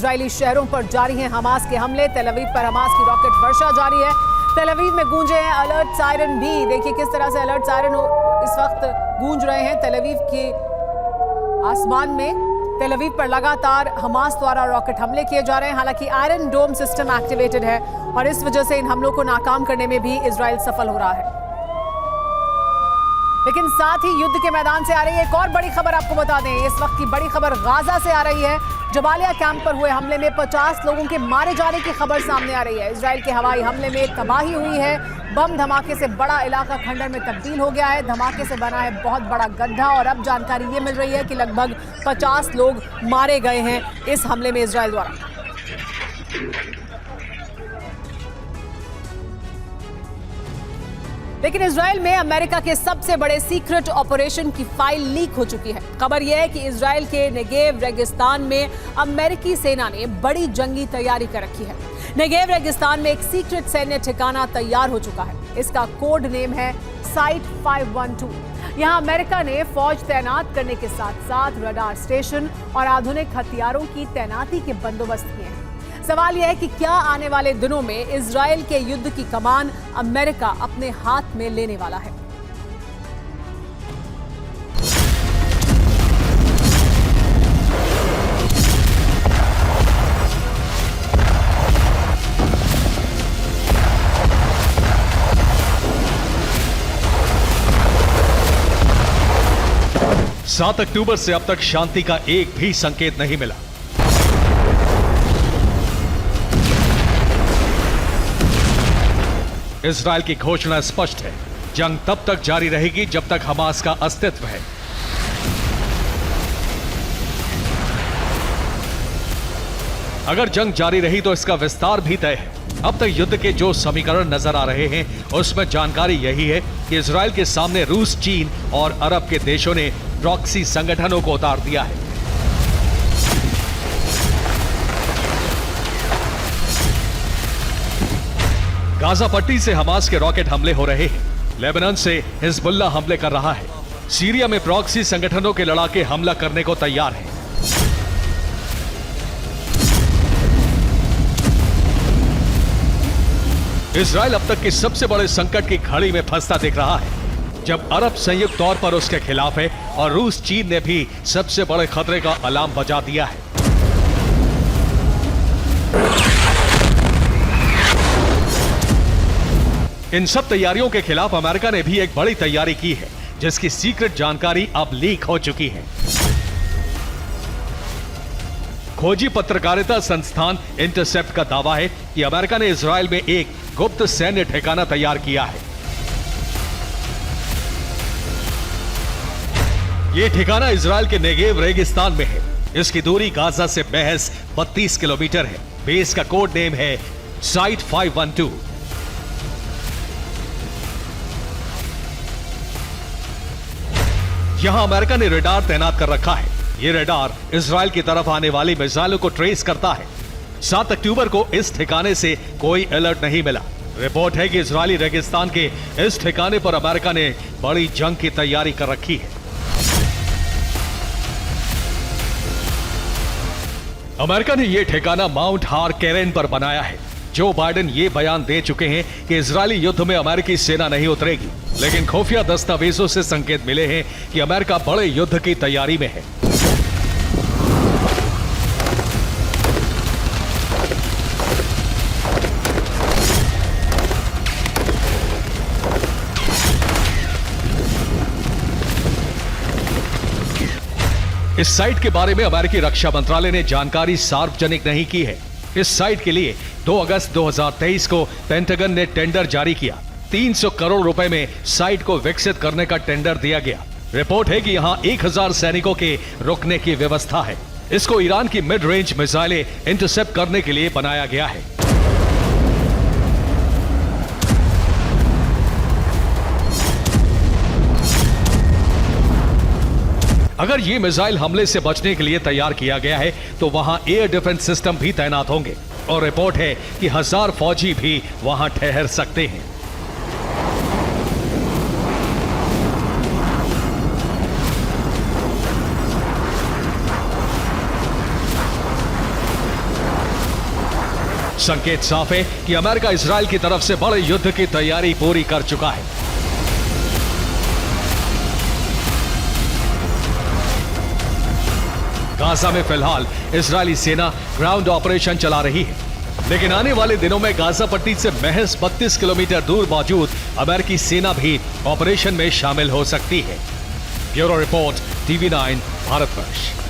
Israeli शहरों पर जारी हैं हमास के हमले। तेल अवीव पर हमास की रॉकेट वर्षा जारी है। तेल अवीव में गूंजे हैं अलर्ट सायरन भी। देखिए किस तरह से अलर्ट सायरन इस वक्त गूंज रहे हैं तेल अवीव के आसमान में। तेल अवीव पर लगातार हमास द्वारा रॉकेट हमले किए जा रहे हैं। हालांकि आयरन डोम सिस्टम एक्टिवेटेड है और इस वजह से इन हमलों को नाकाम करने में भी इजराइल सफल हो रहा है। लेकिन साथ ही युद्ध के मैदान से आ रही है एक और बड़ी खबर, आपको बता दें इस वक्त की बड़ी खबर गाजा से आ रही है। जबालिया कैंप पर हुए हमले में 50 लोगों के मारे जाने की खबर सामने आ रही है। इजराइल के हवाई हमले में तबाही हुई है। बम धमाके से बड़ा इलाका खंडर में तब्दील हो गया है। धमाके से बना है बहुत बड़ा गड्ढा और अब जानकारी ये मिल रही है कि लगभग 50 लोग मारे गए हैं इस हमले में इजराइल द्वारा। लेकिन इजराइल में अमेरिका के सबसे बड़े सीक्रेट ऑपरेशन की फाइल लीक हो चुकी है। खबर यह है कि इजराइल के नेगेव रेगिस्तान में अमेरिकी सेना ने बड़ी जंगी तैयारी कर रखी है। नेगेव रेगिस्तान में एक सीक्रेट सैन्य ठिकाना तैयार हो चुका है। इसका कोड नेम है साइट 512। यहां अमेरिका ने फौज तैनात करने के साथ साथ रडार स्टेशन और आधुनिक हथियारों की तैनाती के बंदोबस्त किए हैं। सवाल यह है कि क्या आने वाले दिनों में इजराइल के युद्ध की कमान अमेरिका अपने हाथ में लेने वाला है। सात अक्टूबर से अब तक शांति का एक भी संकेत नहीं मिला। इजराइल की घोषणा स्पष्ट है, जंग तब तक जारी रहेगी जब तक हमास का अस्तित्व है। अगर जंग जारी रही तो इसका विस्तार भी तय है। अब तक युद्ध के जो समीकरण नजर आ रहे हैं उसमें जानकारी यही है कि इजराइल के सामने रूस, चीन और अरब के देशों ने प्रॉक्सी संगठनों को उतार दिया है। गाजा पट्टी से हमास के रॉकेट हमले हो रहे हैं। लेबनान से हिजबुल्लाह हमले कर रहा है। सीरिया में प्रॉक्सी संगठनों के लड़ाके हमला करने को तैयार हैं। इजराइल अब तक की सबसे बड़े संकट की घड़ी में फंसता दिख रहा है, जब अरब संयुक्त तौर पर उसके खिलाफ है और रूस, चीन ने भी सबसे बड़े खतरे का अलार्म बजा दिया है। इन सब तैयारियों के खिलाफ अमेरिका ने भी एक बड़ी तैयारी की है, जिसकी सीक्रेट जानकारी अब लीक हो चुकी है। खोजी पत्रकारिता संस्थान इंटरसेप्ट का दावा है कि अमेरिका ने इजराइल में एक गुप्त सैन्य ठिकाना तैयार किया है। यह ठिकाना इजराइल के नेगेव रेगिस्तान में है। इसकी दूरी गाजा से महज 32 किलोमीटर है। बेस का कोड नेम है साइट 512। यहां अमेरिका ने रडार तैनात कर रखा है। यह रडार इजराइल की तरफ आने वाली मिसाइलों को ट्रेस करता है। 7 अक्टूबर को इस ठिकाने से कोई अलर्ट नहीं मिला। रिपोर्ट है कि इजरायली रेगिस्तान के इस ठिकाने पर अमेरिका ने बड़ी जंग की तैयारी कर रखी है। अमेरिका ने यह ठिकाना माउंट हार केरेन पर बनाया है। जो बाइडेन ये बयान दे चुके हैं कि इजरायली युद्ध में अमेरिकी सेना नहीं उतरेगी, लेकिन खुफिया दस्तावेजों से संकेत मिले हैं कि अमेरिका बड़े युद्ध की तैयारी में है। इस साइट के बारे में अमेरिकी रक्षा मंत्रालय ने जानकारी सार्वजनिक नहीं की है। इस साइट के लिए 2 अगस्त 2023 को पेंटागन ने टेंडर जारी किया। 300 करोड़ रुपए में साइट को विकसित करने का टेंडर दिया गया। रिपोर्ट है कि यहां 1000 सैनिकों के रुकने की व्यवस्था है। इसको ईरान की मिड रेंज मिसाइलें इंटरसेप्ट करने के लिए बनाया गया है। अगर ये मिसाइल हमले से बचने के लिए तैयार किया गया है तो वहां एयर डिफेंस सिस्टम भी तैनात होंगे और रिपोर्ट है कि 1000 फौजी भी वहां ठहर सकते हैं। संकेत साफ है कि अमेरिका इजराइल की तरफ से बड़े युद्ध की तैयारी पूरी कर चुका है। गाजा में फिलहाल इजरायली सेना ग्राउंड ऑपरेशन चला रही है, लेकिन आने वाले दिनों में गाजा पट्टी से महज 32 किलोमीटर दूर मौजूद अमेरिकी सेना भी ऑपरेशन में शामिल हो सकती है। Bureau report, TV9 Bharatvarsh.